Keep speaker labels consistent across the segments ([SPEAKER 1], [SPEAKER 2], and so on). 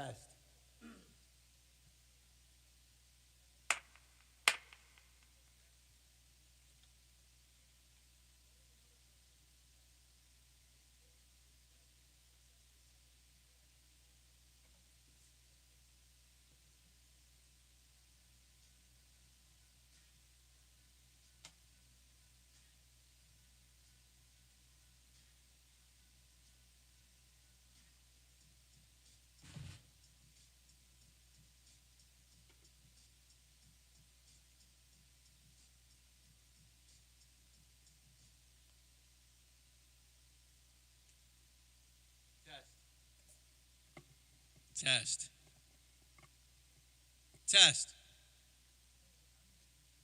[SPEAKER 1] Test.
[SPEAKER 2] Test. Test.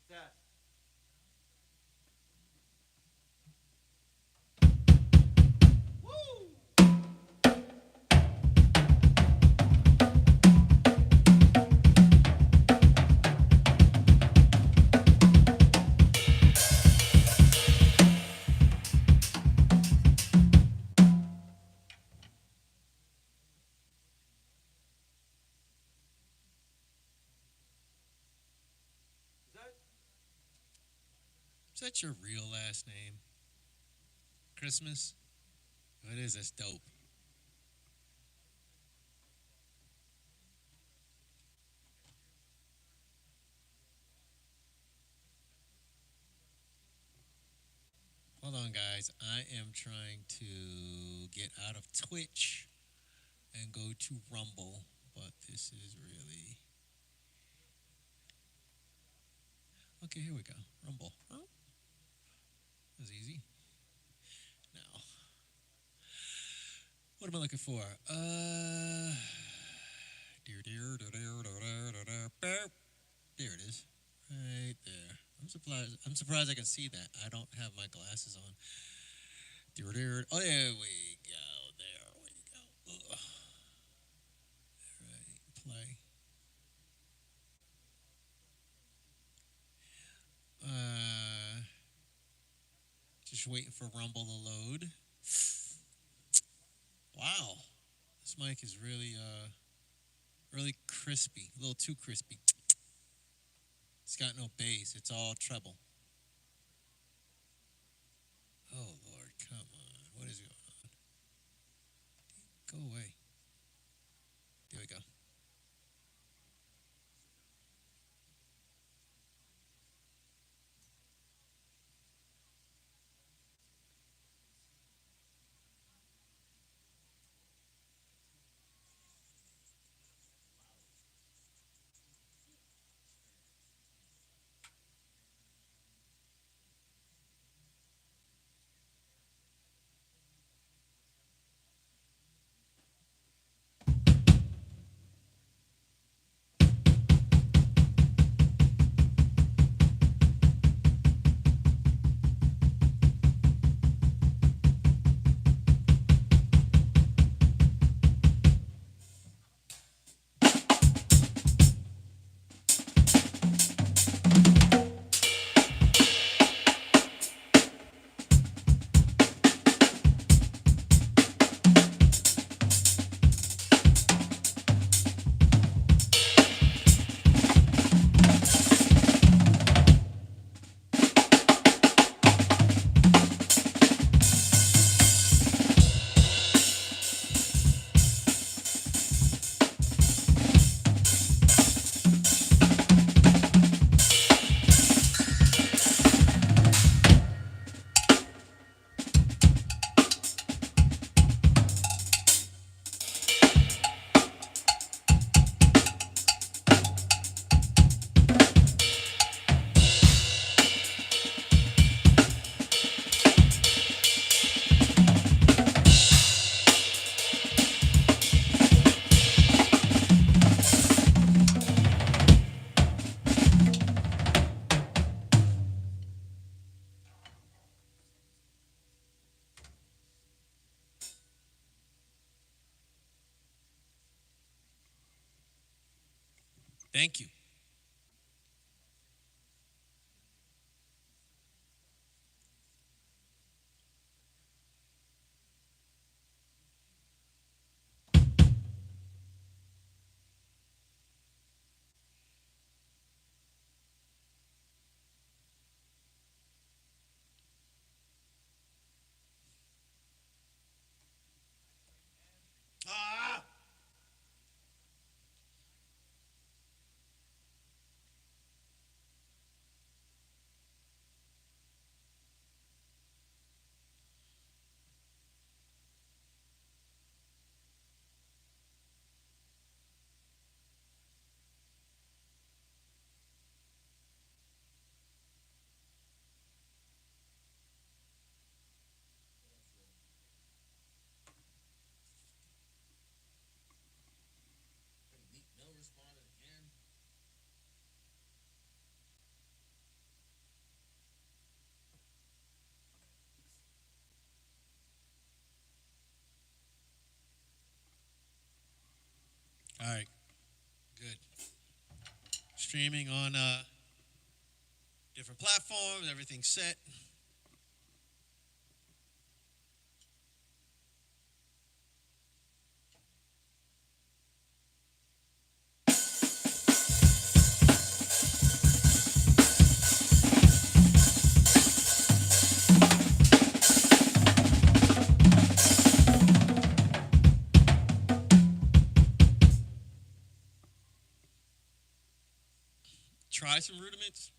[SPEAKER 1] Test.
[SPEAKER 2] Is that your real last name? Christmas? Oh, it is. That's dope. Hold on, guys. I am trying to get out of Twitch and go to Rumble, but this is really. Okay, here we go. Rumble. Oh, that was easy. Now, what am I looking for? There it is. Right there. I'm surprised I can see that. I don't have my glasses on. Oh, there we go. There we go. Ugh. All right, play. Uh, just waiting for Rumble to load. Wow, this mic is really crispy. A little too crispy. It's got no bass. It's all treble. Oh Lord, come on. What is going on? Go away. There we go. Thank you. All right, good. Streaming on different platforms, everything's set. Try some rudiments.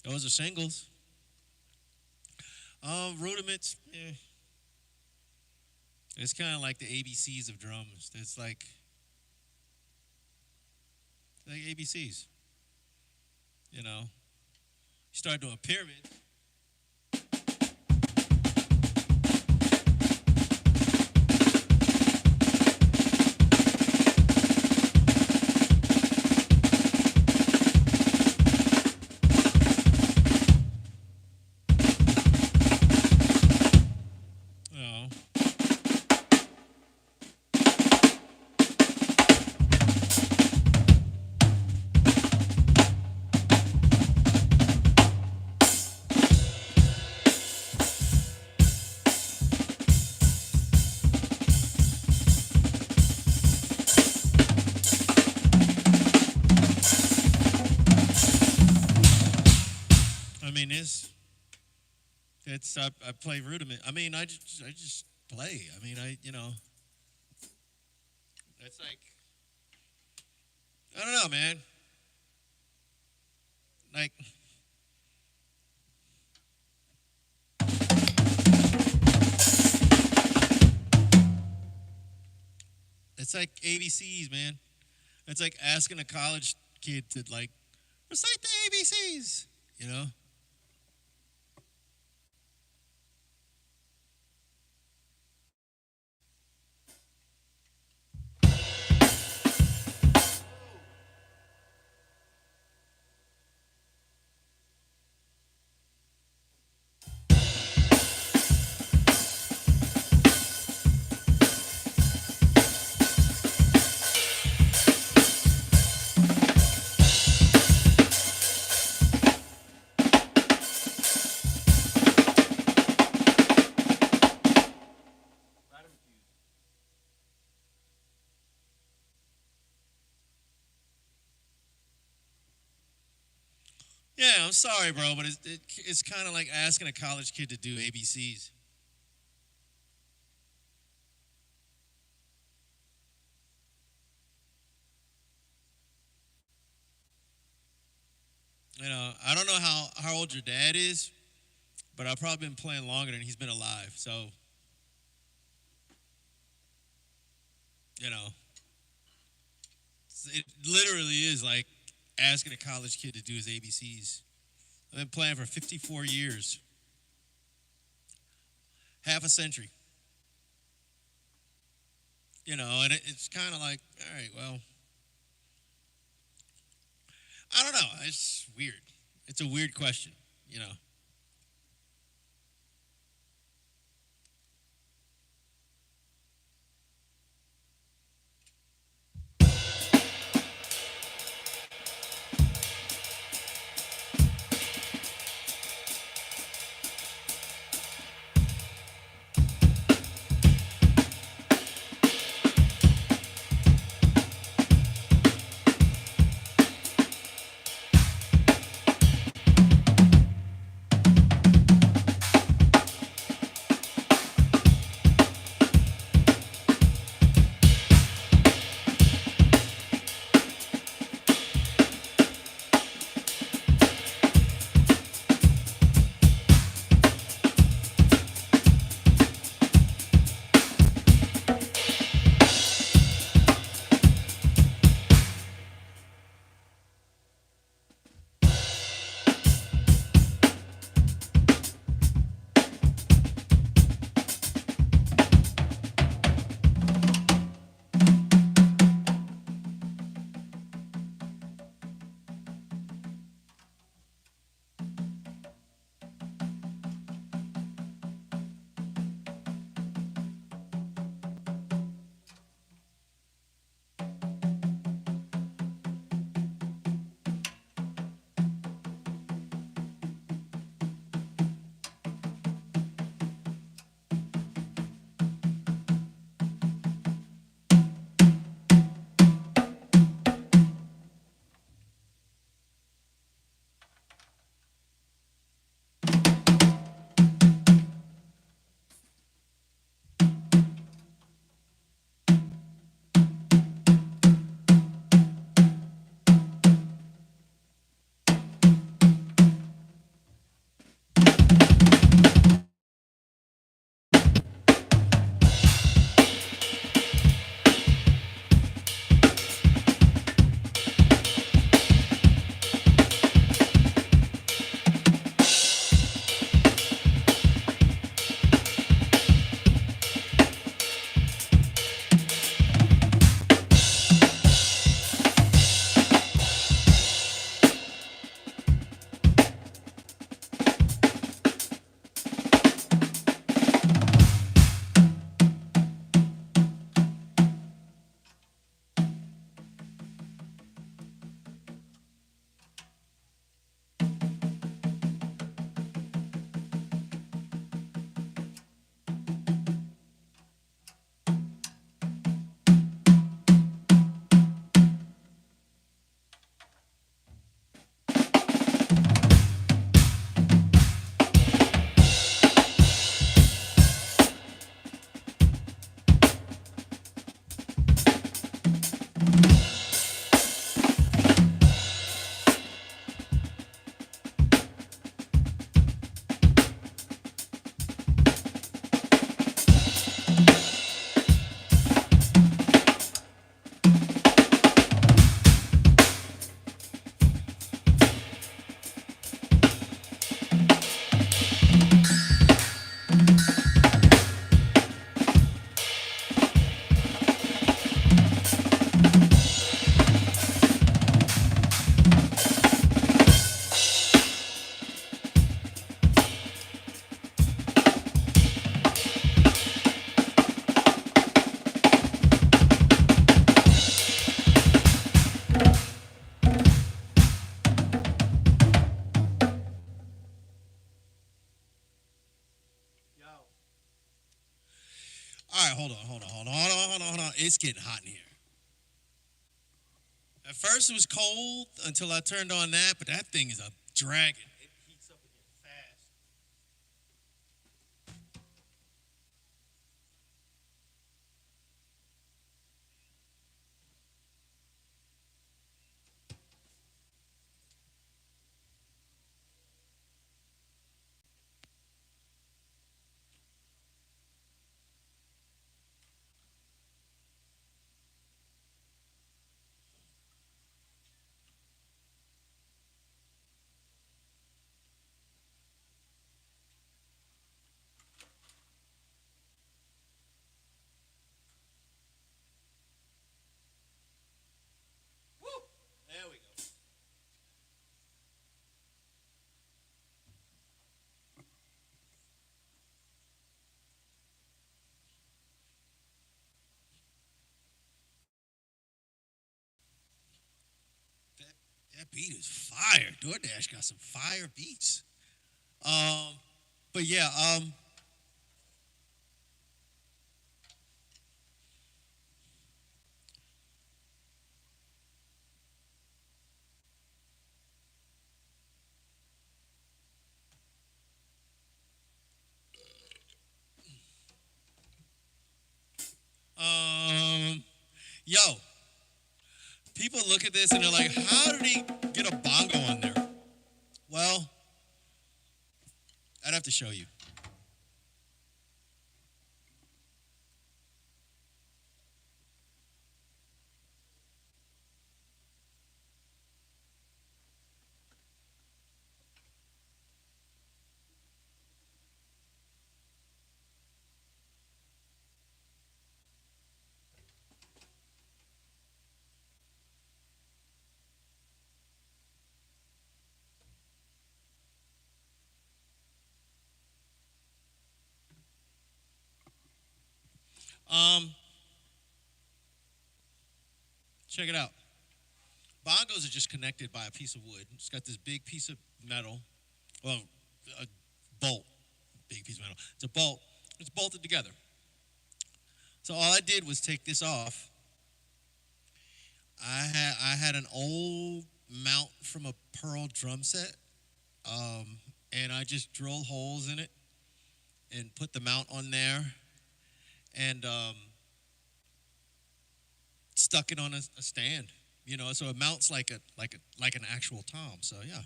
[SPEAKER 2] Those are singles. Rudiments, it's kind of like the ABCs of drums. It's like ABCs. You know, you start doing pyramids. Oh. I mean, I play rudiment. I mean, I just play. I mean, it's like, I don't know, man. Like, it's like ABCs, man. It's like asking a college kid to like recite the ABCs, you know? Yeah, I'm sorry, bro, but it's kind of like asking a college kid to do ABCs. You know, I don't know how old your dad is, but I've probably been playing longer than he's been alive. So, you know, it literally is like asking a college kid to do his ABCs. I've been playing for 54 years, half a century. And it's kind of like, all right, well, I don't know. It's weird. It's a weird question, you know. All right, hold on. It's getting hot in here. At first it was cold until I turned on that, but that thing is a dragon. It heats up again fast. That beat is fire. DoorDash got some fire beats. Um, but yeah, um, yo, people look at this and they're like, how did he get a bongo on there? Well, I'd have to show you. Um, Check it out. Bongos are just connected by a piece of wood. It's got this big piece of metal, well, a bolt, big piece of metal. It's a bolt. It's bolted together. So all I did was take this off. I had an old mount from a Pearl drum set, and I just drilled holes in it and put the mount on there, and stuck it on a stand. So it mounts like an actual tom. So yeah,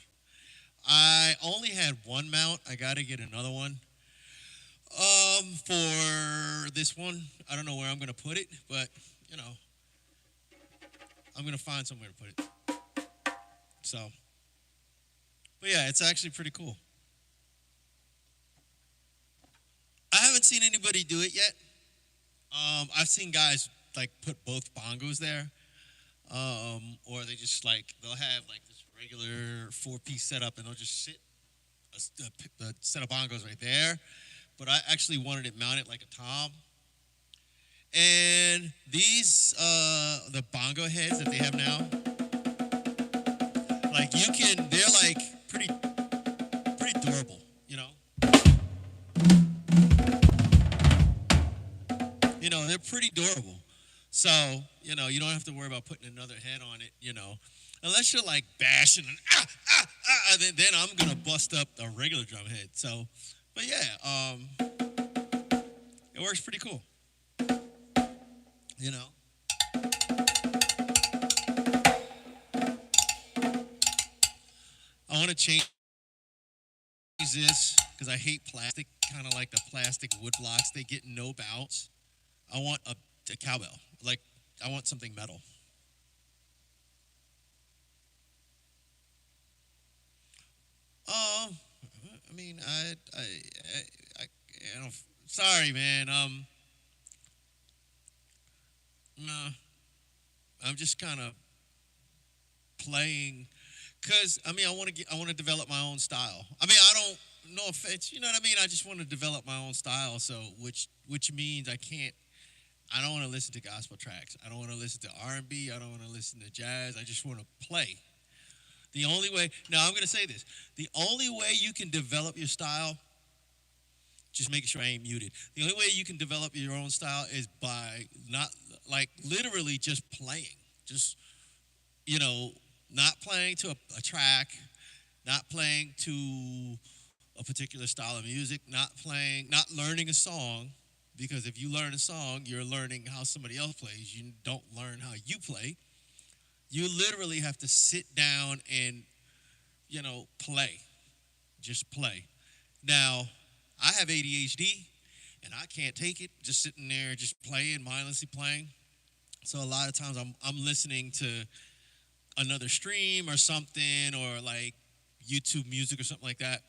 [SPEAKER 2] I only had one mount. I got to get another one. For this one, I don't know where I'm gonna put it, but you know, I'm gonna find somewhere to put it. So, but yeah, it's actually pretty cool. I haven't seen anybody do it yet. I've seen guys like put both bongos there, or they just like they'll have like this regular four-piece setup, and they'll just sit a set of bongos right there. But I actually wanted it mounted like a tom. And these the bongo heads that they have now, like they're like pretty durable. They're pretty durable. So you don't have to worry about putting another head on it. Unless you're like bashing and then I'm gonna bust up a regular drum head. So, but yeah, it works pretty cool. You know. I want to change this because I hate plastic, kind of like the plastic wood blocks. They get no bounce. I want a cowbell. Like, I want something metal. Oh, I mean, I don't, sorry, man. No, I'm just kind of playing, cause I mean, I want to develop my own style. I mean, I don't, no offense, you know what I mean. I just want to develop my own style. So, which means I don't want to listen to gospel tracks. I don't want to listen to R&B. I don't want to listen to jazz. I just want to play. The only way, now I'm going to say this, the only way you can develop your style, just making sure I ain't muted. The only way you can develop your own style is by not, like, literally just playing. Just, not playing to a track, not playing to a particular style of music, not learning a song, because if you learn a song, you're learning how somebody else plays. You don't learn how you play. You literally have to sit down and, play. Just play. Now, I have ADHD, and I can't take it just sitting there, just playing, mindlessly playing. So a lot of times I'm listening to another stream or something, or like YouTube music or something like that,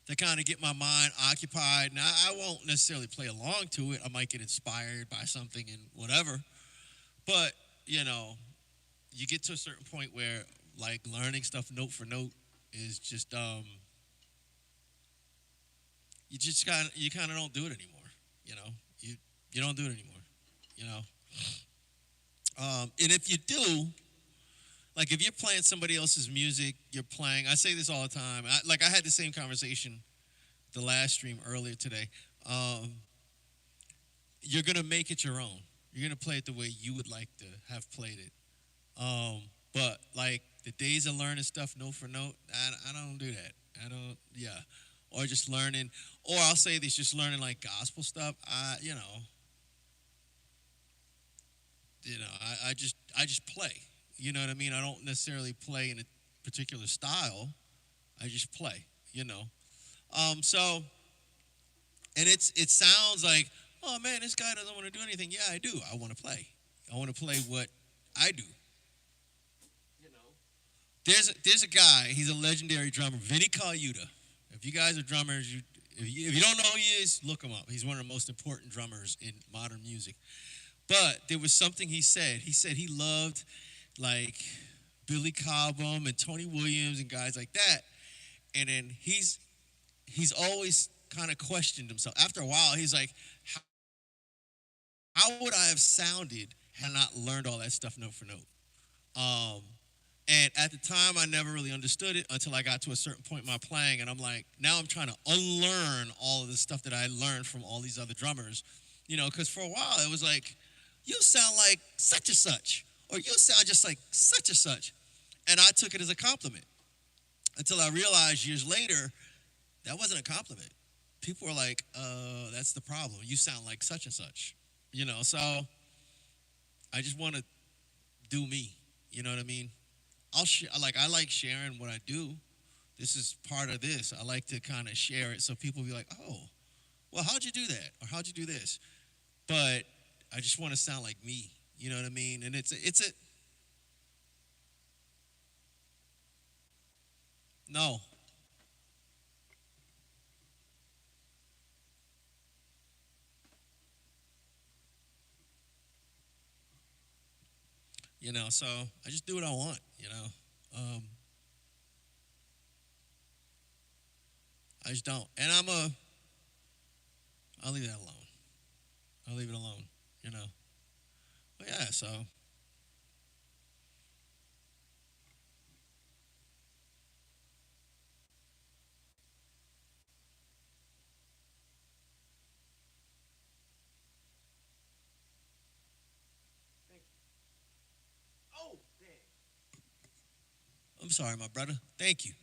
[SPEAKER 2] to kind of get my mind occupied. Now, I won't necessarily play along to it. I might get inspired by something and whatever. But, you get to a certain point where, like, learning stuff note for note is just, you kind of don't do it anymore. You don't do it anymore. And if you do, Like if you're playing somebody else's music, you're playing. I say this all the time. I had the same conversation the last stream earlier today. Um, you're gonna make it your own. You're gonna play it the way you would like to have played it. But like the days of learning stuff note for note, I don't do that. I don't. Yeah, or just learning, or I'll say this, just learning like gospel stuff. I just play. You know what I mean? I don't necessarily play in a particular style. I just play. You know. So and it sounds like, oh man, this guy doesn't want to do anything. Yeah, I do. I want to play. I want to play what I do. You know. There's a guy. He's a legendary drummer, Vinny Colaiuta. If you guys are drummers, if you don't know who he is, look him up. He's one of the most important drummers in modern music. But there was something he said. He said he loved like Billy Cobham and Tony Williams and guys like that. And then he's always kind of questioned himself. After a while, he's like, how would I have sounded had I not learned all that stuff note for note? Um, and at the time, I never really understood it until I got to a certain point in my playing, and I'm like, now I'm trying to unlearn all of the stuff that I learned from all these other drummers, because for a while it was like, you sound like such and such, or you sound just like such and such, and I took it as a compliment until I realized years later that wasn't a compliment. People were like, that's the problem. You sound like such and such, So I just want to do me. You know what I mean? I like sharing what I do. This is part of this. I like to kind of share it so people be like, oh, well, how'd you do that? Or how'd you do this? But I just want to sound like me. You know what I mean? And it's a no. So I just do what I want. I just don't. And I'll leave that alone. I'll leave it alone, you know. But yeah, so oh, dang. I'm sorry, my brother. Thank you.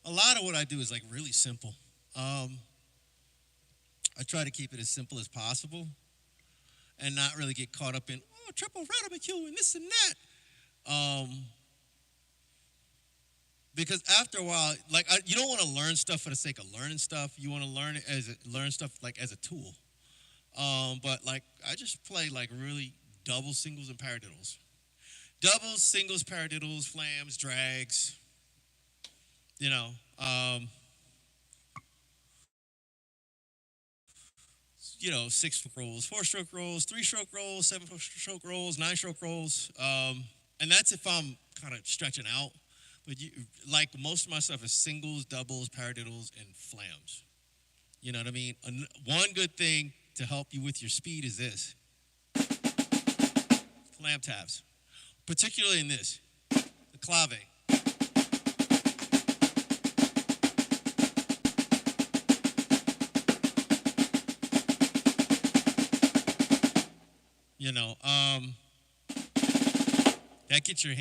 [SPEAKER 2] A lot of what I do is like really simple. Um, I try to keep it as simple as possible and not really get caught up in triple rudiment and this and that. Because after a while, like you don't want to learn stuff for the sake of learning stuff. You want to learn stuff like as a tool. But like I just play like really doubles, singles, and paradiddles. Doubles, singles, paradiddles, flams, drags. You know, um, 6-stroke rolls, 4-stroke rolls, 3-stroke rolls, 7-stroke rolls, 9-stroke rolls. And that's if I'm kind of stretching out. But like most of my stuff is singles, doubles, paradiddles, and flams. You know what I mean? One good thing to help you with your speed is this: flam taps, particularly in this, the clave. You know, they get your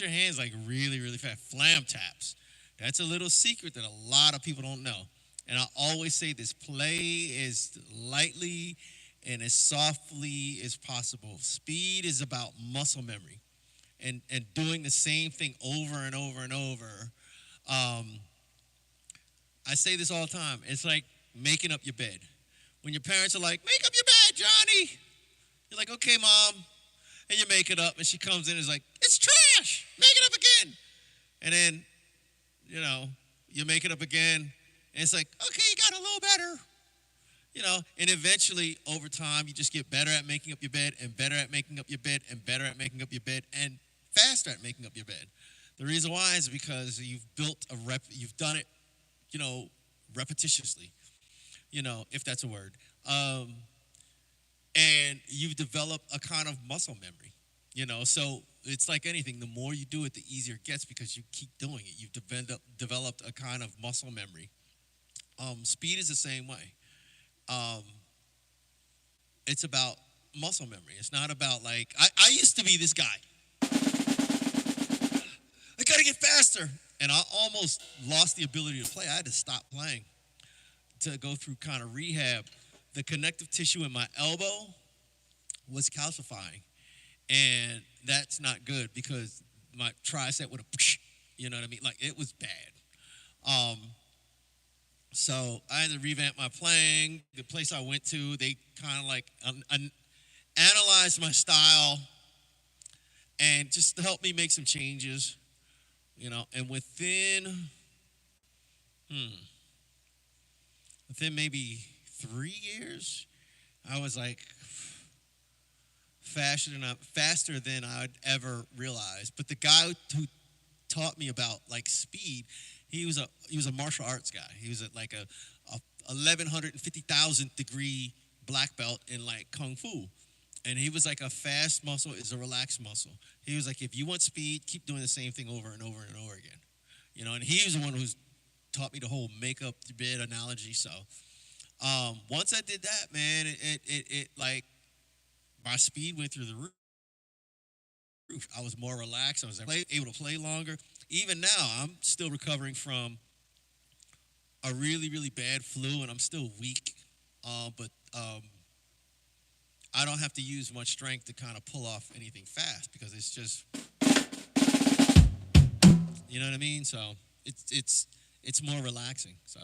[SPEAKER 2] hands like really, really fast. Flam taps. That's a little secret that a lot of people don't know. And I always say this: play as lightly and as softly as possible. Speed is about muscle memory and doing the same thing over and over and over. Um, I say this all the time. It's like making up your bed. When your parents are like, make up your bed, Johnny. You're like, okay, Mom. And you make it up, and she comes in and is like, it's trash. Make it up again. And then, you make it up again. And it's like, okay, you got a little better. And eventually, over time, you just get better at making up your bed and better at making up your bed and better at making up your bed and faster at making up your bed. The reason why is because you've built you've done it, repetitiously, if that's a word. And you've developed a kind of muscle memory, so it's like anything. The more you do it, the easier it gets because you keep doing it. You've developed a kind of muscle memory. Speed is the same way. It's about muscle memory. It's not about like, I used to be this guy. I gotta get faster. And I almost lost the ability to play. I had to stop playing to go through kind of rehab. The connective tissue in my elbow was calcifying. And that's not good because my tricep would have, you know what I mean? Like, it was bad. So I had to revamp my playing. The place I went to, they kind of like analyzed my style and just to help me make some changes, and within maybe 3 years, I was like faster than I'd ever realized. But the guy who taught me about like speed, he was a martial arts guy. He was like a 1150,000 degree black belt in like kung fu. And he was like, a fast muscle is a relaxed muscle. He was like, if you want speed, keep doing the same thing over and over and over again. And he was the one who's taught me the whole makeup bed analogy. So once I did that, man, it like my speed went through the roof. I was more relaxed. I was able to play longer. Even now, I'm still recovering from a really, really bad flu, and I'm still weak. But I don't have to use much strength to kind of pull off anything fast because it's just, you know what I mean? So it's more relaxing. So.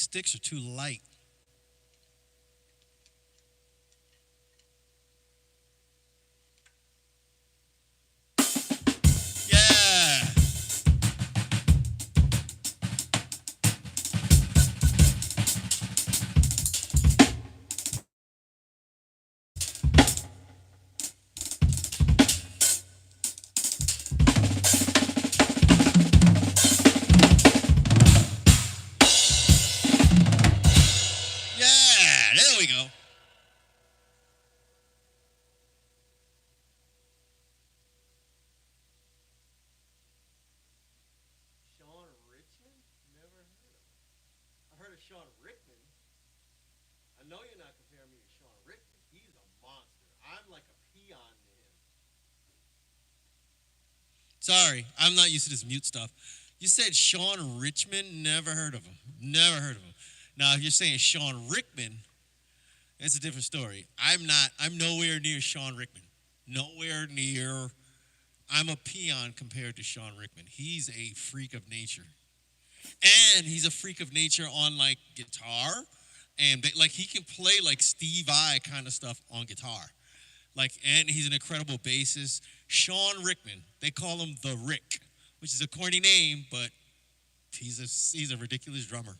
[SPEAKER 2] sticks are too light. Yeah. Yeah. There we go. Sean Richmond? Never heard of him. I heard of Sean Rickman. I know you're not comparing me to Sean Rickman. He's a monster. I'm like a peon to him. Sorry, I'm not used to this mute stuff. You said Sean Richmond? Never heard of him. Never heard of him. Now, if you're saying Sean Rickman, it's a different story. I'm nowhere near Sean Rickman. Nowhere near. I'm a peon compared to Sean Rickman. He's a freak of nature. And he's a freak of nature on like guitar. And like he can play like Steve Vai kind of stuff on guitar. Like, and he's an incredible bassist. Sean Rickman, they call him the Rick, which is a corny name, but he's a ridiculous drummer.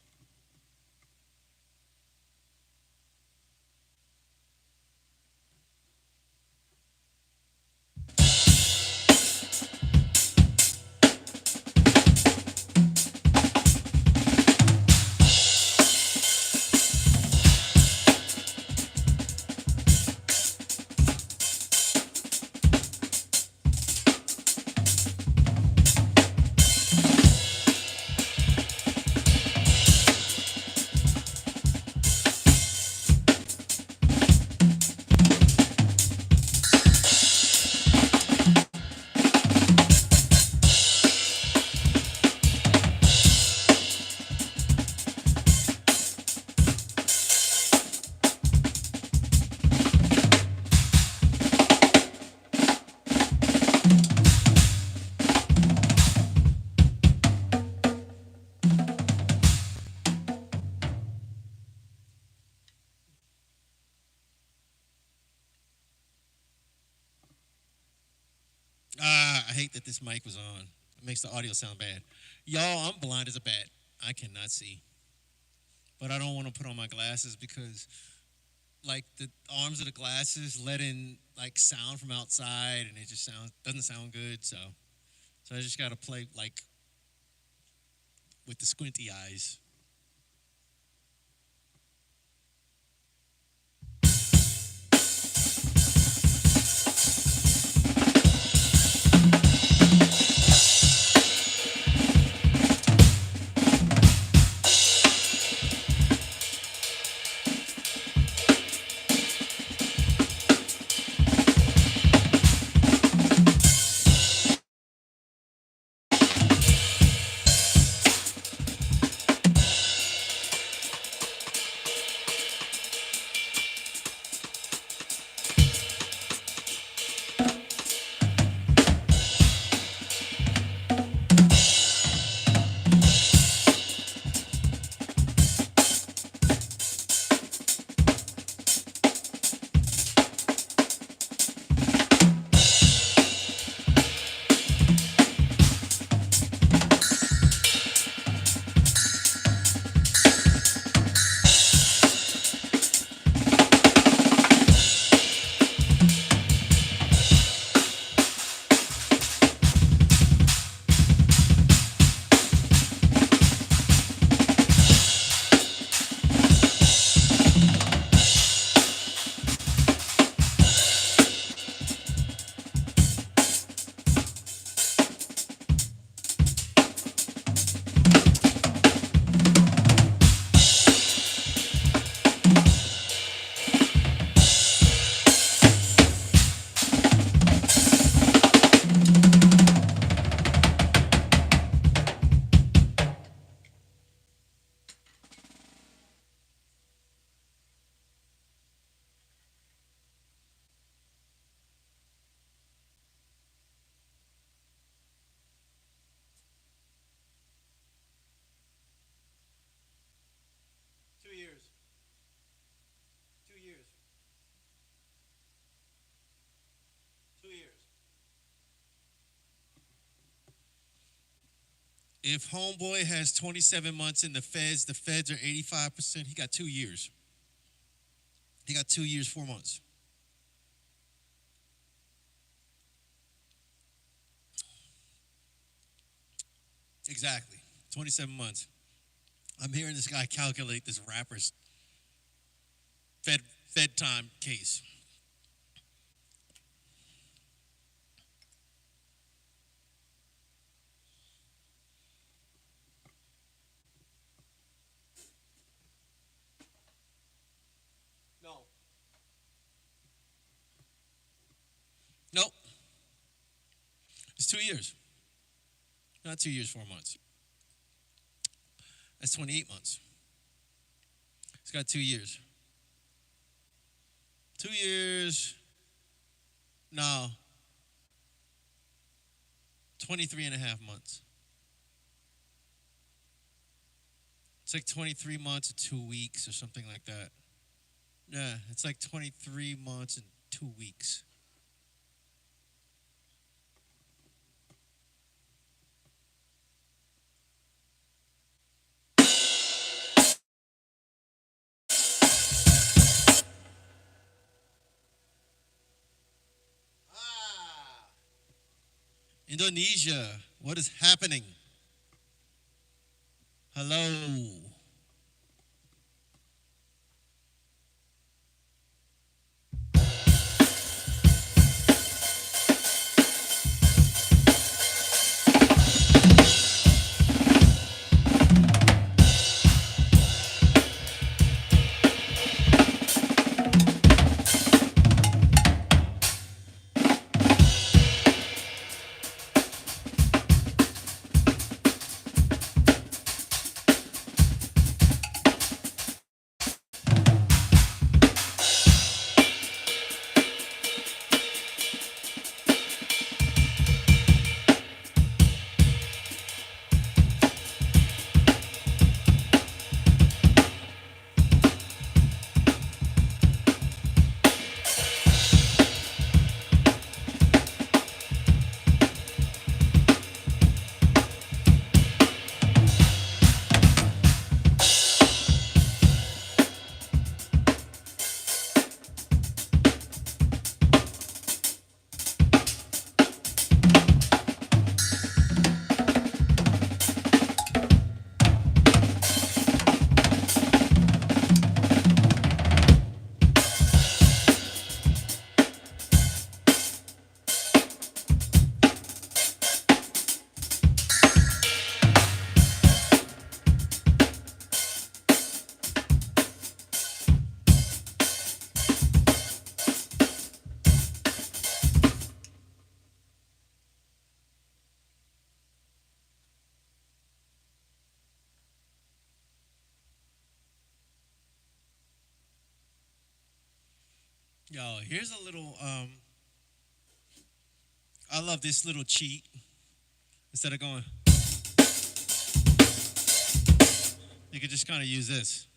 [SPEAKER 2] I hate that this mic was on. It makes the audio sound bad. Y'all, I'm blind as a bat. I cannot see. But I don't want to put on my glasses because like the arms of the glasses let in like sound from outside and it just doesn't sound good, so I just gotta play like with the squinty eyes. If homeboy has 27 months in the feds are 85%, he got 2 years. He got 2 years, 4 months. Exactly. 27 months. I'm hearing this guy calculate this rapper's Fed time case. No. Nope. It's 2 years. Not 2 years, 4 months. That's 28 months. He's got 2 years. 2 years. No. 23 and a half months. It's like 23 months and 2 weeks or something like that. Yeah, it's like 23 months and 2 weeks. Indonesia, what is happening? Hello. Yo, here's a little, I love this little cheat. Instead of going, you could just kind of use this.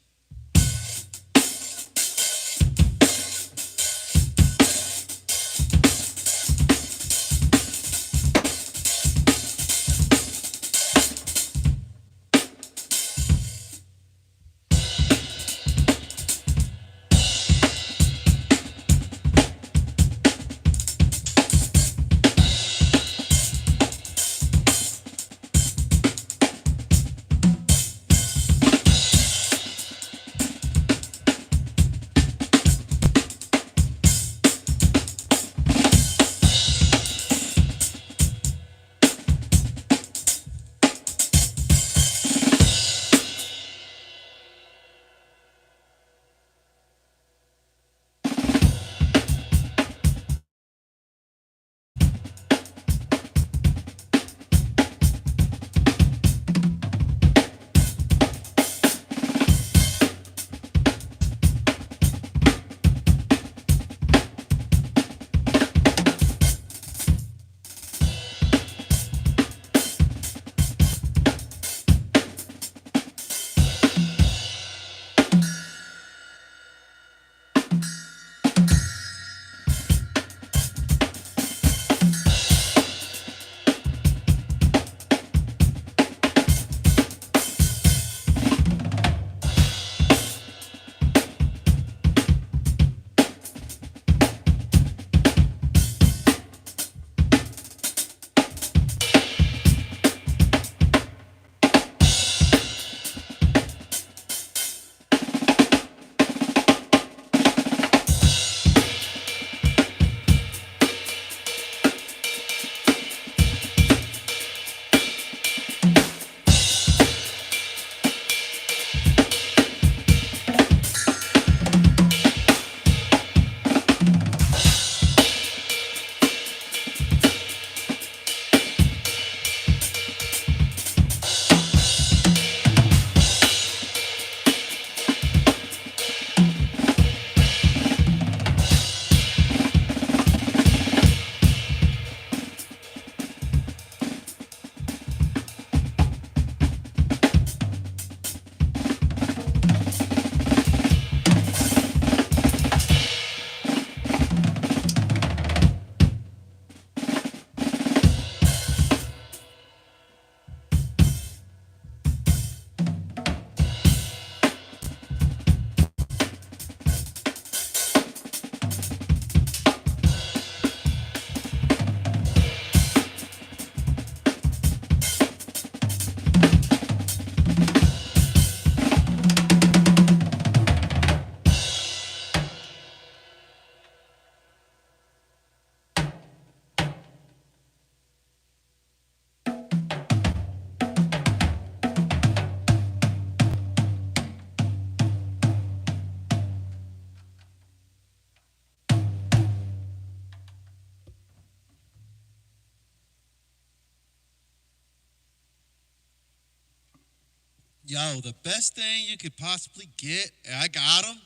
[SPEAKER 2] Yo, the best thing you could possibly get, and I got them.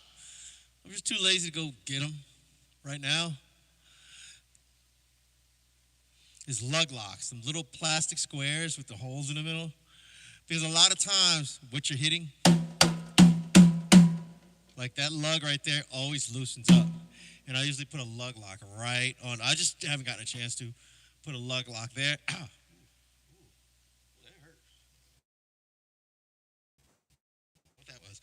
[SPEAKER 2] I'm just too lazy to go get them right now, is lug locks, some little plastic squares with the holes in the middle. Because a lot of times, what you're hitting, like that lug right there, always loosens up. And I usually put a lug lock right on. I just haven't gotten a chance to put a lug lock there. Ow. That hurt. What that was.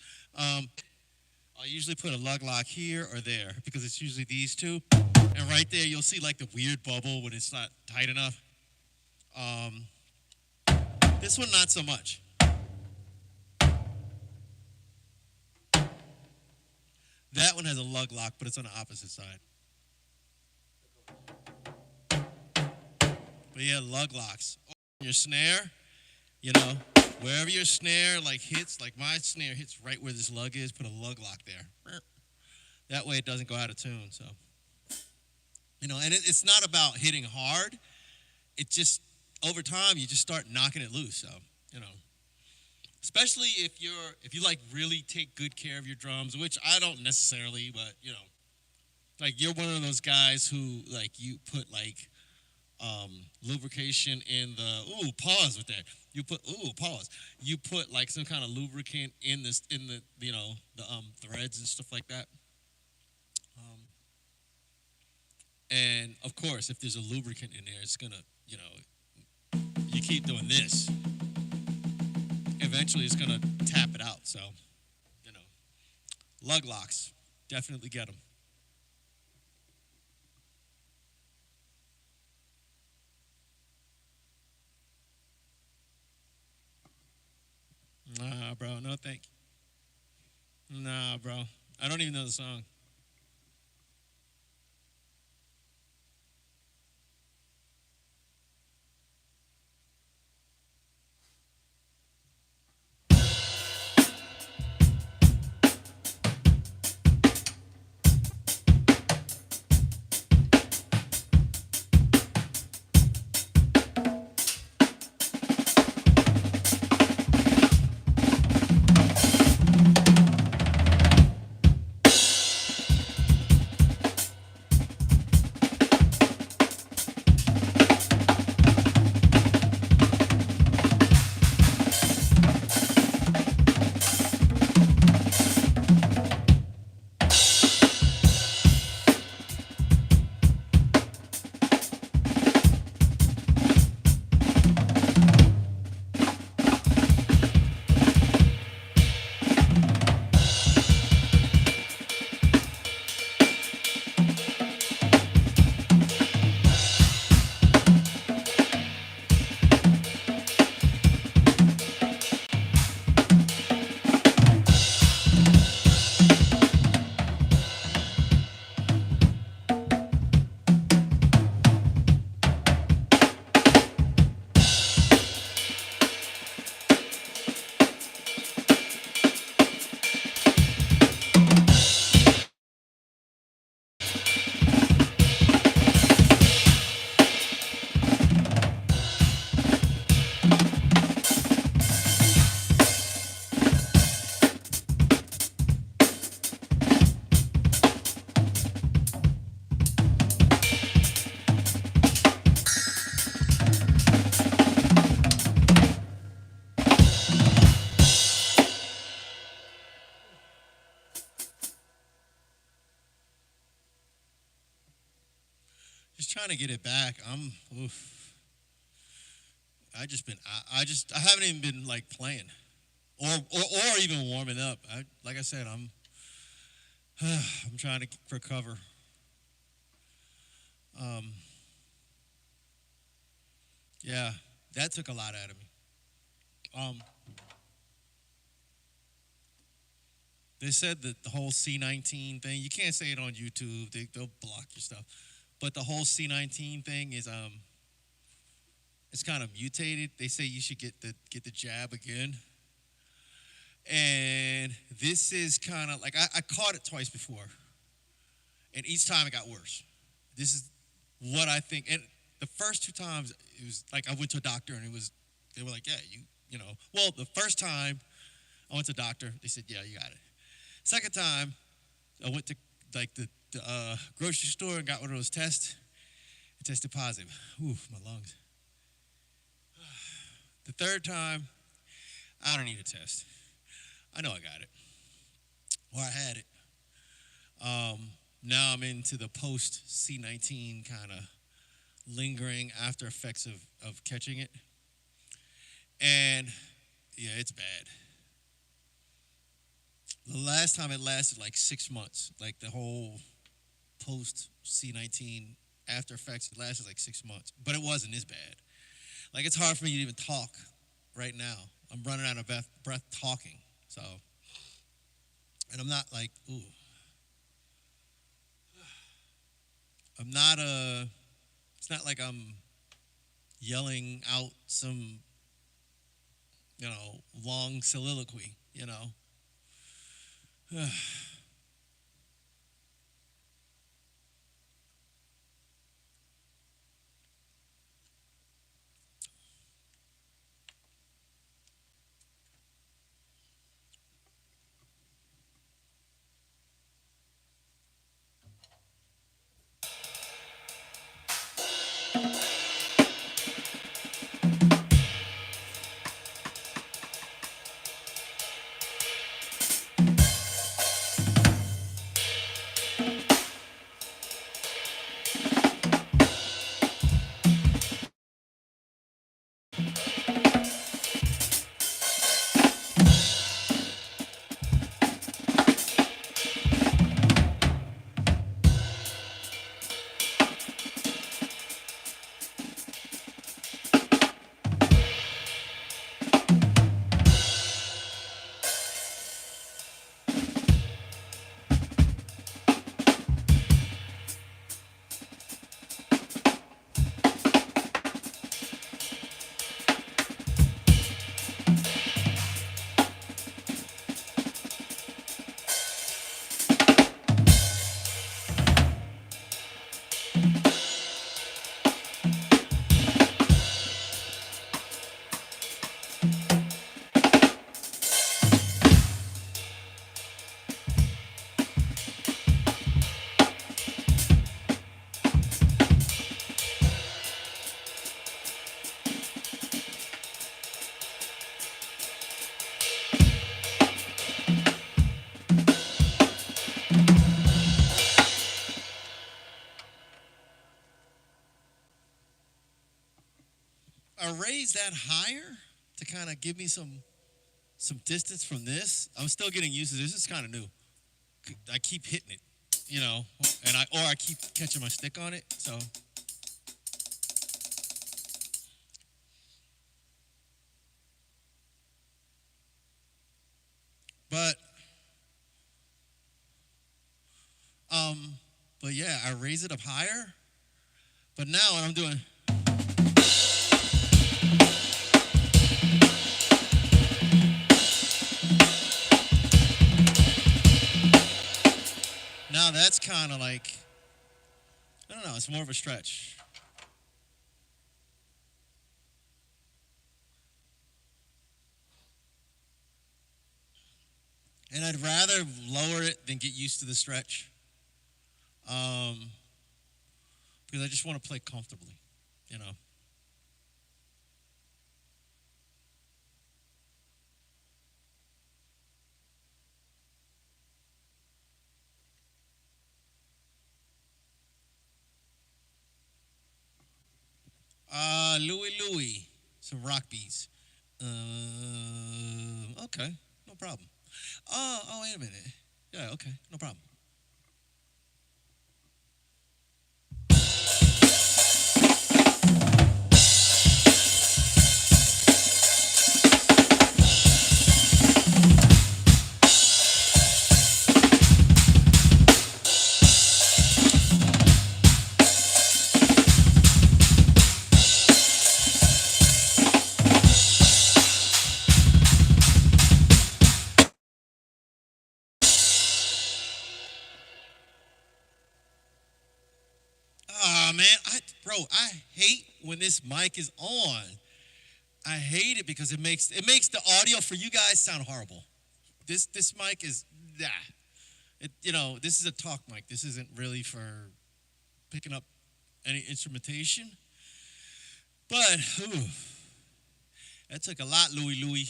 [SPEAKER 2] I usually put a lug lock here or there because it's usually these two. And right there, you'll see like the weird bubble when it's not tight enough. Um, this one, not so much. That one has a lug lock, but it's on the opposite side. But yeah, lug locks. Your snare, you know, wherever your snare like hits, like my snare hits right where this lug is, put a lug lock there. That way it doesn't go out of tune. So, you know, and it's not about hitting hard. It just over time you just start knocking it loose. So, you know, especially if you like really take good care of your drums, which I don't necessarily, but you know, like you're one of those guys who like you put like lubrication in the pause with that. You put pause. You put like some kind of lubricant in this in the you know the threads and stuff like that. And of course, if there's a lubricant in there, it's gonna you know you keep doing this. Eventually, it's gonna tap it out. So you know, lug locks definitely get them. Nah, bro, no thank you. Nah, bro, I don't even know the song. Just trying to get it back. Oof. I haven't even been like playing, or even warming up. Like I said, I'm trying to recover. Um, yeah, that took a lot out of me. Um, they said that the whole C19 thing. You can't say it on YouTube. They'll block your stuff. But the whole C19 thing is it's kind of mutated. They say you should get the jab again. And this is kind of like I caught it twice before, and each time it got worse. This is what I think. And the first two times it was like I went to a doctor and they were like, yeah, you know. Well, the first time I went to the doctor. They said, yeah, you got it. Second time, I went to like the grocery store and got one of those tests. It tested positive. Oof, my lungs. The third time, I don't need a test. I know I got it. Or I had it. Now I'm into the post C19 kind of lingering after effects of catching it. And yeah, it's bad. The last time it lasted like 6 months, like the whole post C19 after effects, it lasted like 6 months. But it wasn't as bad. Like it's hard for me to even talk right now. I'm running out of breath talking. So, and I'm not like, ooh. I'm not it's not like I'm yelling out some, long soliloquy. I raised that higher to kind of give me some distance from this. I'm still getting used to this. It's kind of new. I keep hitting it, and I keep catching my stick on it. So, but um, but yeah, I raise it up higher. But now what I'm doing. Now that's kind of like, I don't know, it's more of a stretch. And I'd rather lower it than get used to the stretch. Um, because I just want to play comfortably, you know. Louie Louie, some rock beats. Okay, no problem. Oh, wait a minute. Yeah, okay, no problem. Ah, man, I hate when this mic is on. I hate it because it makes the audio for you guys sound horrible. This mic is nah. This is a talk mic. This isn't really for picking up any instrumentation. But that took a lot, Louie.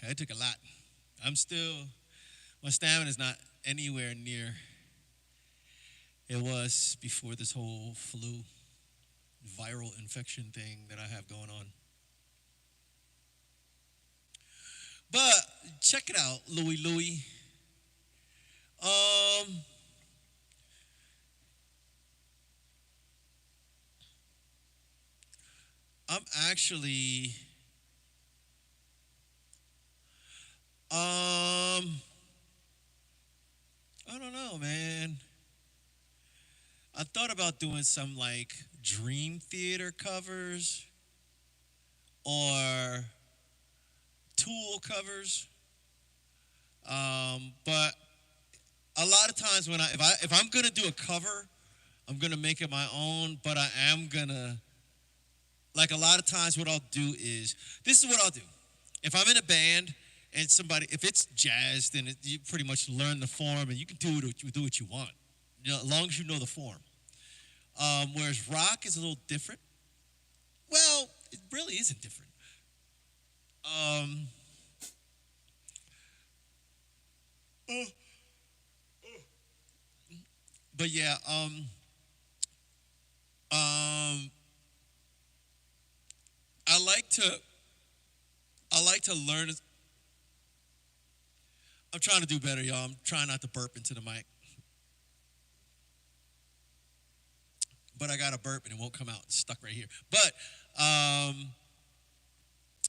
[SPEAKER 2] That took a lot. I'm still my stamina is not anywhere near it was before this whole flu viral infection thing that I have going on. But check it out, Louie. Um, I'm actually I don't know, man. I thought about doing some like Dream Theater covers or Tool covers. But a lot of times when if I'm gonna do a cover, I'm gonna make it my own. But I am gonna like a lot of times what I'll do is this is what I'll do. If I'm in a band and somebody if it's jazz, then you pretty much learn the form and you can do what you want, as long as you know the form. Whereas rock is a little different. Well, it really isn't different. Um, uh, but yeah, um, I like to learn. I'm trying to do better, y'all. I'm trying not to burp into the mic, but I got a burp and it won't come out. It's stuck right here. But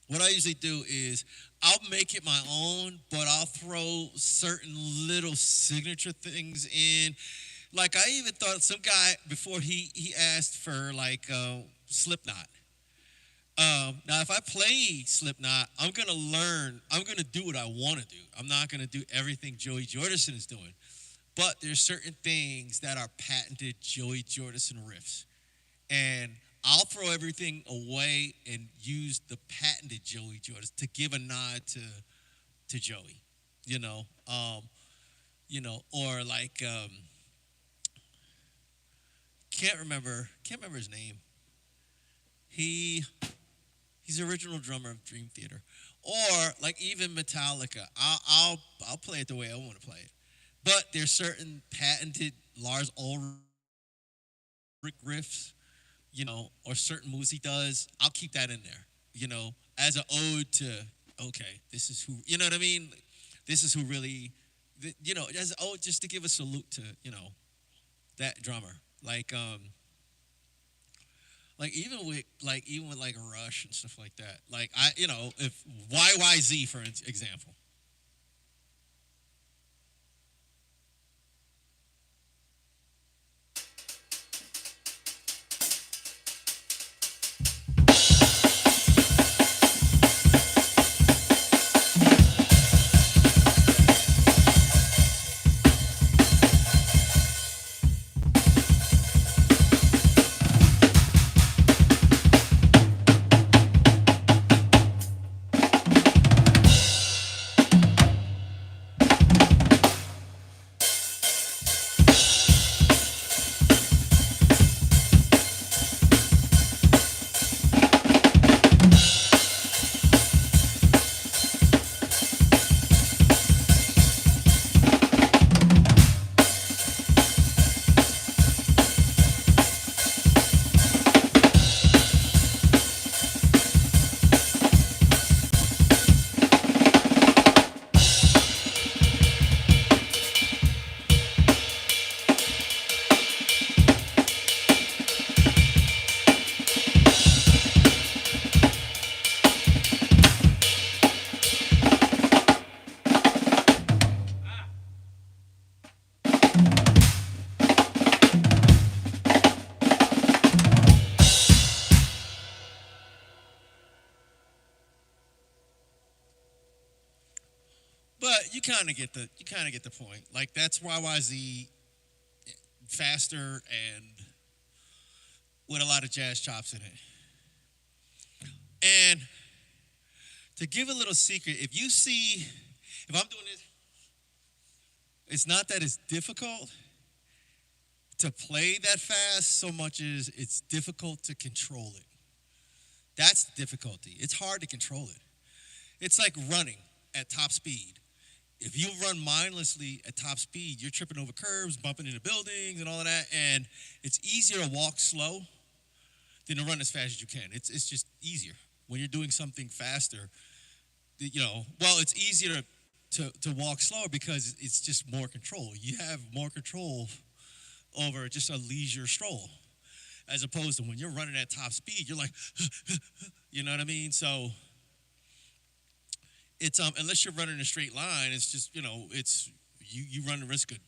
[SPEAKER 2] what I usually do is I'll make it my own, but I'll throw certain little signature things in. Like I even thought some guy before he asked for like Slipknot. Now, if I play Slipknot, I'm gonna learn. I'm gonna do what I want to do. I'm not gonna do everything Joey Jordison is doing. But there's certain things that are patented Joey Jordison riffs, and I'll throw everything away and use the patented Joey Jordison to give a nod to Joey. You know, or like can't remember his name. He's the original drummer of Dream Theater, or like even Metallica. I'll play it the way I want to play it, but there's certain patented Lars Ulrich riffs, or certain moves he does. I'll keep that in there, as an ode to okay, this is who you know what I mean. This is who really, as an ode just to give a salute to that drummer, even with like Rush and stuff like that. Like if YYZ for example. But you kind of get the point. Like that's YYZ faster and with a lot of jazz chops in it. And To give a little secret, if I'm doing this, it's not that it's difficult to play that fast so much as it's difficult to control it. That's the difficulty. It's hard to control it. It's like running at top speed. If you run mindlessly at top speed, you're tripping over curbs, bumping into buildings and all of that, and it's easier to walk slow than to run as fast as you can. It's just easier. When you're doing something faster, it's easier to walk slower because it's just more control. You have more control over just a leisure stroll, as opposed to when you're running at top speed, you're like, you know what I mean? So it's unless you're running in a straight line, it's just it's you run the risk of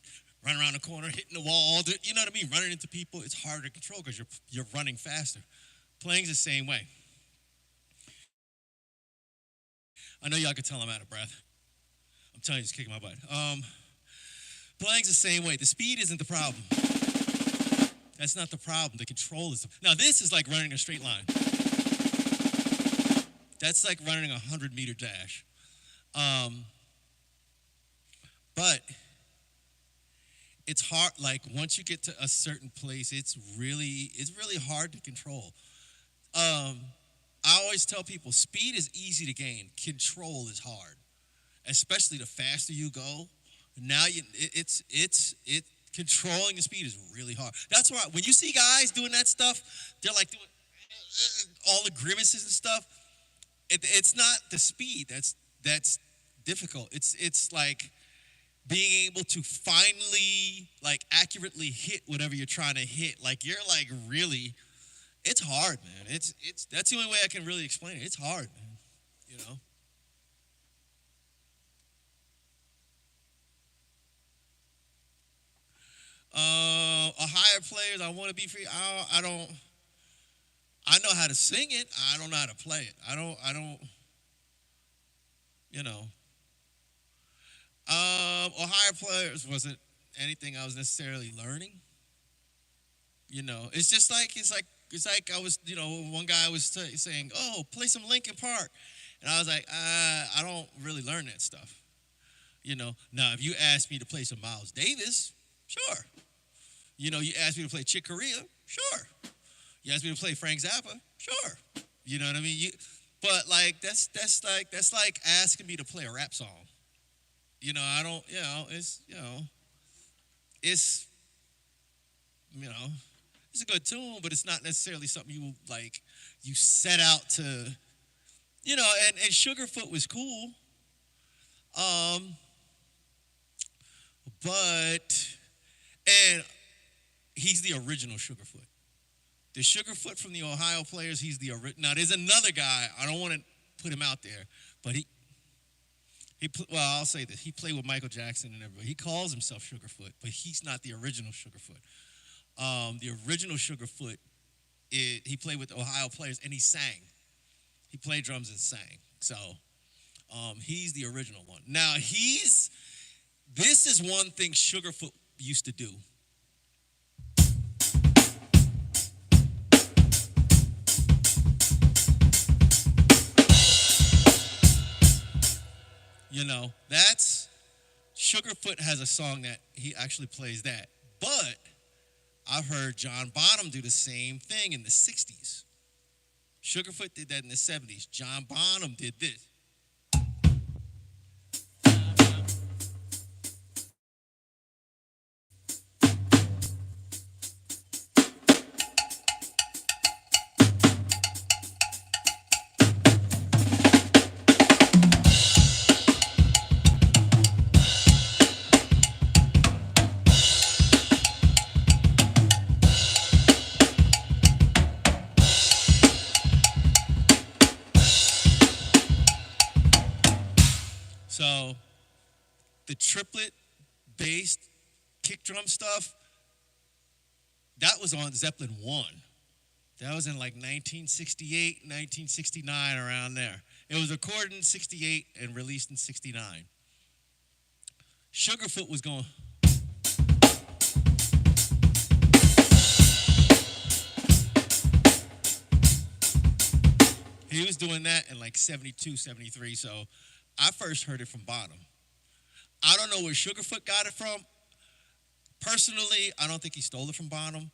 [SPEAKER 2] running around the corner, hitting the wall. You know what I mean? Running into people, it's harder to control because you're running faster. Playing's the same way. I know y'all can tell I'm out of breath. I'm telling you, it's kicking my butt. Playing's the same way. The speed isn't the problem. That's not the problem. The control is. Now, this is like running a straight line. That's like running a 100-meter dash. But it's hard. Like once you get to a certain place, it's really hard to control. I always tell people, speed is easy to gain. Control is hard, especially the faster you go. Now controlling the speed is really hard. That's why when you see guys doing that stuff, they're like doing all the grimaces and stuff. It's not the speed that's difficult. It's like being able to finally like accurately hit whatever you're trying to hit. Like you're like really. It's hard, man. It's that's the only way I can really explain it. It's hard, man. A higher players, I want to be free. I don't. I know how to sing it. I don't know how to play it. I don't. Ohio players wasn't anything I was necessarily learning. It's just like it's like I was, one guy was saying, "Oh, play some Linkin Park," and I was like, "I don't really learn that stuff." Now if you ask me to play some Miles Davis, sure. You ask me to play Chick Corea, sure. You ask me to play Frank Zappa, sure. You know what I mean? But like that's like asking me to play a rap song. I don't. It's it's it's a good tune, but it's not necessarily something you set out to, and Sugarfoot was cool. And he's the original Sugarfoot. The Sugarfoot from the Ohio players, he's the original. Now, there's another guy, I don't want to put him out there, but I'll say this. He played with Michael Jackson and everybody. He calls himself Sugarfoot, but he's not the original Sugarfoot. The original Sugarfoot, he played with the Ohio players, and he sang. He played drums and sang. So he's the original one. Now, this is one thing Sugarfoot used to do. That's Sugarfoot has a song that he actually plays that. But I've heard John Bonham do the same thing in the 60s. Sugarfoot did that in the 70s. John Bonham did this. So the triplet based kick drum stuff, that was on Zeppelin 1. That was in like 1968, 1969, around there. It was recorded in 68 and released in 69. Sugarfoot was going. He was was doing that in like 72, 73. So I first heard it from Bonham. I don't know where Sugarfoot got it from. Personally, I don't think he stole it from Bonham.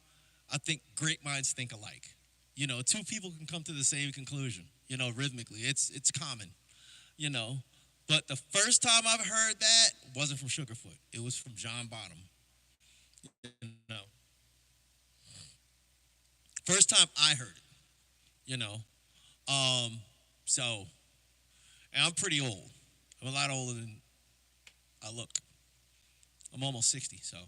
[SPEAKER 2] I think great minds think alike. You know, two people can come to the same conclusion, you know, rhythmically. It's common, you know. But the first time I've heard that wasn't from Sugarfoot. It was from John Bonham. You know. First time I heard it, you know. So, and I'm pretty old. I'm a lot older than I look. I'm almost 60, so.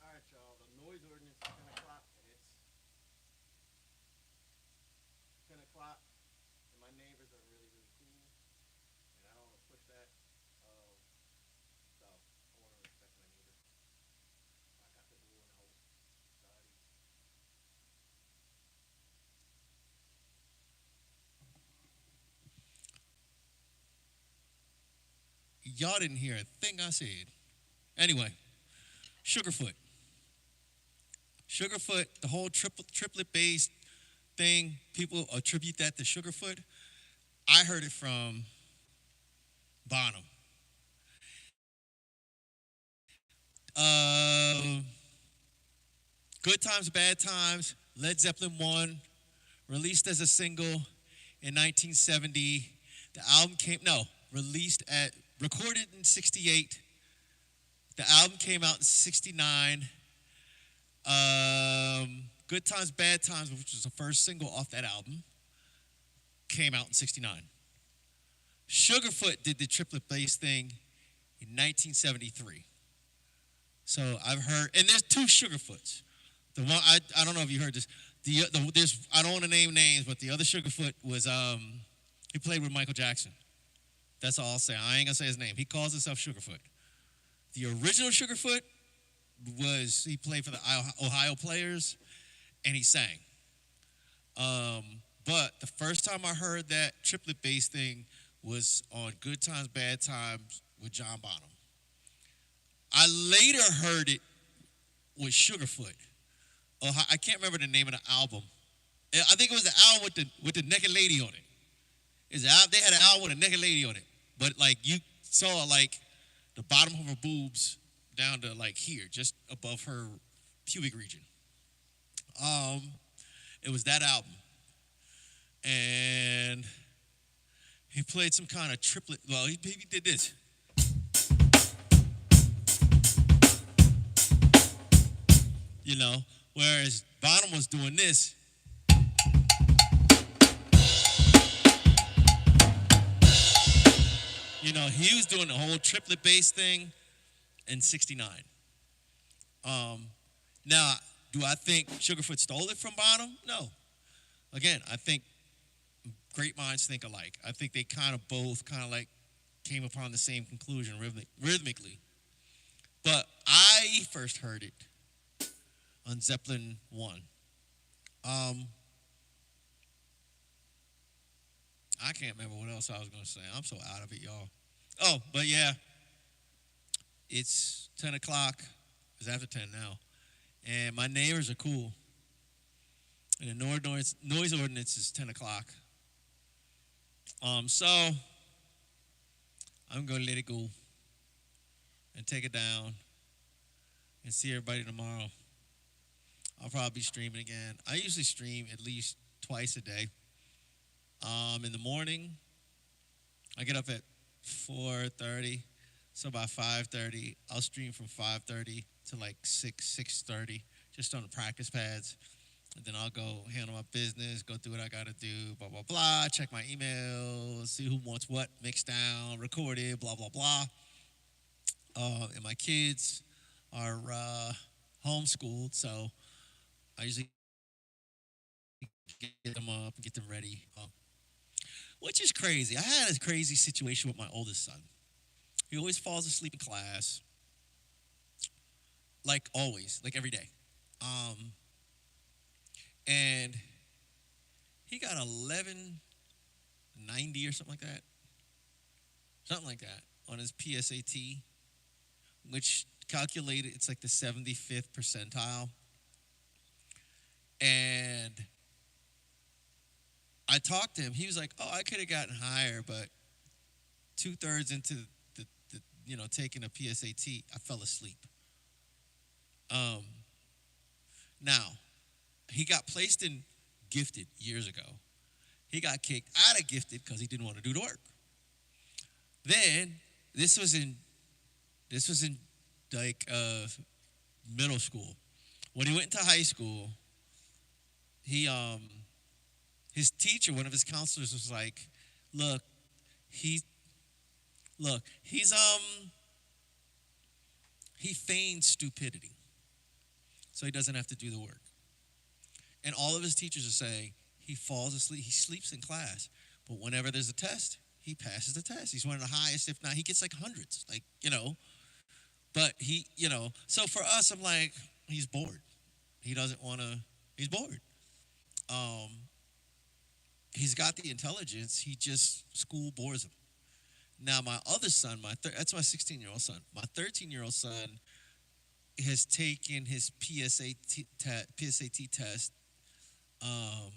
[SPEAKER 2] All right, y'all. The noise ordinance is 10 o'clock, and it's 10 o'clock, and my neighbors are really, really cool, and I don't want to push that. Um, so I want to respect my neighbor. I got the rule in our society. Y'all didn't hear a thing I said. Anyway, Sugarfoot. Sugarfoot, the whole triplet based thing, people attribute that to Sugarfoot. I heard it from Bonham. Good Times, Bad Times, Led Zeppelin 1, released as a single in 1970. The album recorded in 68. The album came out in 69. Good Times, Bad Times, which was the first single off that album, came out in 69. Sugarfoot did the triplet bass thing in 1973. So I've heard, and there's two Sugarfoots. The one I don't know if you heard this. There's I don't want to name names, but the other Sugarfoot was he played with Michael Jackson. That's all I'll say. I ain't gonna say his name. He calls himself Sugarfoot. The original Sugarfoot he played for the Ohio Players, and he sang. But the first time I heard that triplet bass thing was on Good Times, Bad Times with John Bonham. I later heard it with Sugarfoot. I can't remember the name of the album. I think it was the album with the naked lady on it. They had an album with a naked lady on it, but like you saw like the bottom of her boobs down to like here, just above her pubic region. It was that album, and he played some kind of triplet. Well, he did this. You know, whereas Bonham was doing this. You know, he was doing the whole triplet bass thing in 69. Now, do I think Sugarfoot stole it from Bonham? No. Again, I think great minds think alike. I think they kind of both like came upon the same conclusion rhythmically. But I first heard it on Zeppelin 1. I can't remember what else I was going to say. I'm so out of it, y'all. Oh, but yeah, it's 10 o'clock. It's after 10 now. And my neighbors are cool. And the noise ordinance is 10 o'clock. So I'm going to let it go and take it down and see everybody tomorrow. I'll probably be streaming again. I usually stream at least twice a day. In the morning, I get up at 4:30. So by 5:30, I'll stream from 5:30 to like 6:30, just on the practice pads. And then I'll go handle my business, go do what I gotta do, blah blah blah. Check my emails, see who wants what mixed down, recorded, blah blah blah. And my kids are homeschooled, so I usually get them up and get them ready. Which is crazy. I had a crazy situation with my oldest son. He always falls asleep in class, like always, like every day. Um, and he got 1190 or something like that on his PSAT, which calculated it's like the 75th percentile. And I talked to him. He was like, "Oh, I could have gotten higher, but 2/3 into taking a PSAT, I fell asleep." Um, Now he got placed in gifted years ago. He got kicked out of gifted because he didn't want to do the work. Then this was in like middle school. When he went into high school, he his teacher, one of his counselors, was like, "Look, he he feigns stupidity, so he doesn't have to do the work." And all of his teachers are saying he falls asleep, he sleeps in class, but whenever there's a test, he passes the test. He's one of the highest, if not, he gets like hundreds, But so for us, I'm like, he's bored. He doesn't want to. He's bored. Um, he's got the intelligence. He just school bores him. Now my other son, that's my 16-year-old son. My 13-year-old son has taken his PSAT test, um,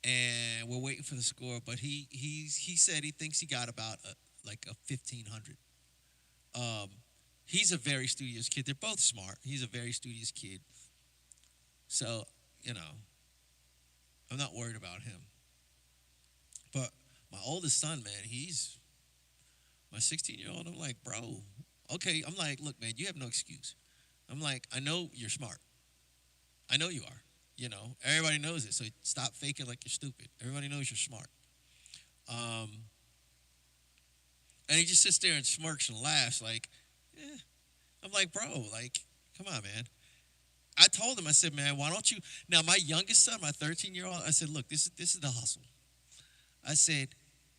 [SPEAKER 2] and we're waiting for the score. But he said he thinks he got about like a 1500. Um, he's a very studious kid. They're both smart. He's a very studious kid. So I'm not worried about him. But my oldest son, man, he's my 16-year-old. I'm like, bro, okay. I'm like, look, man, you have no excuse. I'm like, I know you're smart. I know you are. Everybody knows it. So stop faking like you're stupid. Everybody knows you're smart. Um, and he just sits there and smirks and laughs like, eh. I'm like, bro, like, come on, man. I told him, I said, man, why don't you? Now, my youngest son, my 13-year-old, I said, look, this is the hustle. I said,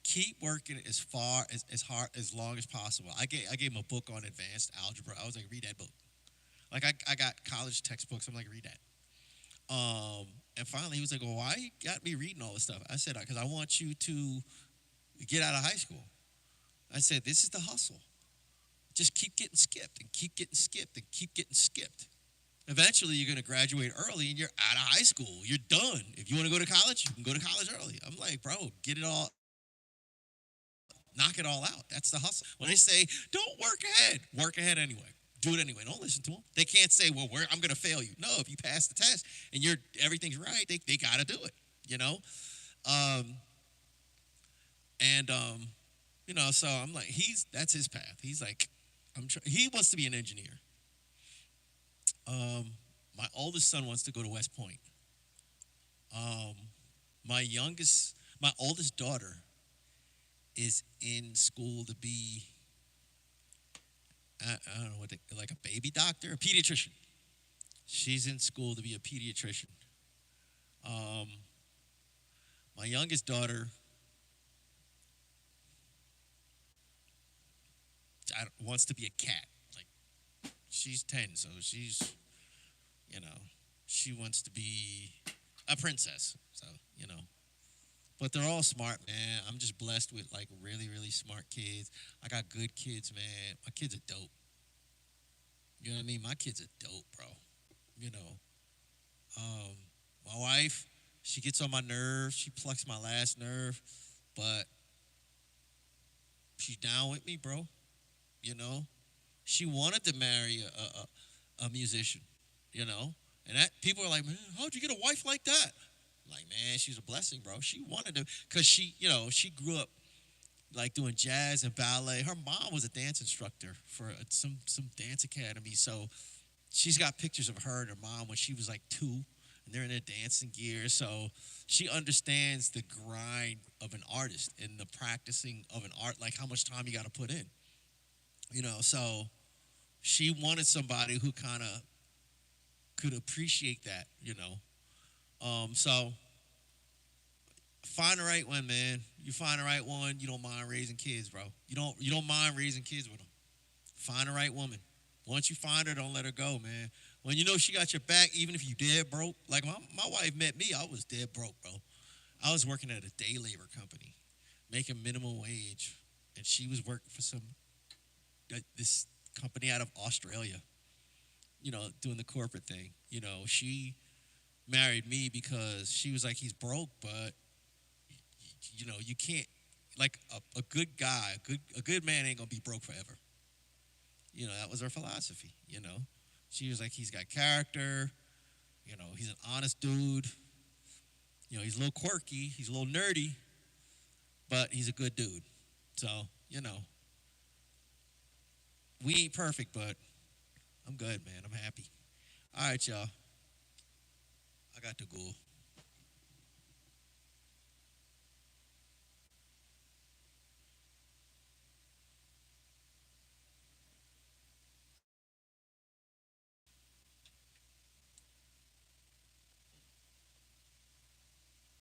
[SPEAKER 2] keep working as hard as long as possible. I gave him a book on advanced algebra. I was like, read that book. Like I got college textbooks. I'm like, read that. And finally he was like, well, why you got me reading all this stuff? I said, because I want you to get out of high school. I said, this is the hustle. Just keep getting skipped and keep getting skipped and keep getting skipped. Eventually you're going to graduate early and you're out of high school. You're done. If you want to go to college, you can go to college early. I'm like, bro, get it all, knock it all out. That's the hustle. When they say, don't work ahead anyway. Do it anyway. Don't listen to them. They can't say, well, I'm going to fail you. No, if you pass the test and everything's right, they got to do it, Um, and, so I'm like, that's his path. He's like, he wants to be an engineer. My oldest son wants to go to West Point. Um, my oldest daughter is in school to be, I don't know like a baby doctor, a pediatrician. She's in school to be a pediatrician. Um, my youngest daughter, wants to be a cat. Like, she's 10, so you know, she wants to be a princess. So, But they're all smart, man. I'm just blessed with like really, really smart kids. I got good kids, man. My kids are dope. You know what I mean? My kids are dope, bro. You know. Um, my wife, she gets on my nerves. She plucks my last nerve, but she's down with me, bro. You know. She wanted to marry a musician, And that people are like, man, how'd you get a wife like that? Like, man, she's a blessing, bro. She wanted to, because she grew up like doing jazz and ballet. Her mom was a dance instructor for some dance academy. So she's got pictures of her and her mom when she was like 2, and they're in their dancing gear. So she understands the grind of an artist and the practicing of an art, like how much time you got to put in. So she wanted somebody who kind of could appreciate that. So find the right one, man. You find the right one, you don't mind raising kids, bro. You don't mind raising kids with them. Find the right woman. Once you find her, don't let her go, man. When you know she got your back, even if you dead broke. Like my wife met me, I was dead broke, bro. I was working at a day labor company, making minimum wage, and she was working for this company out of Australia. Doing the corporate thing. She married me because she was like, he's broke, but you can't, like a good guy, a good man ain't gonna be broke forever. That was her philosophy. She was like, he's got character. He's an honest dude. He's a little quirky, he's a little nerdy, but he's a good dude. So we ain't perfect, but I'm good, man. I'm happy. All right, y'all. I got to go.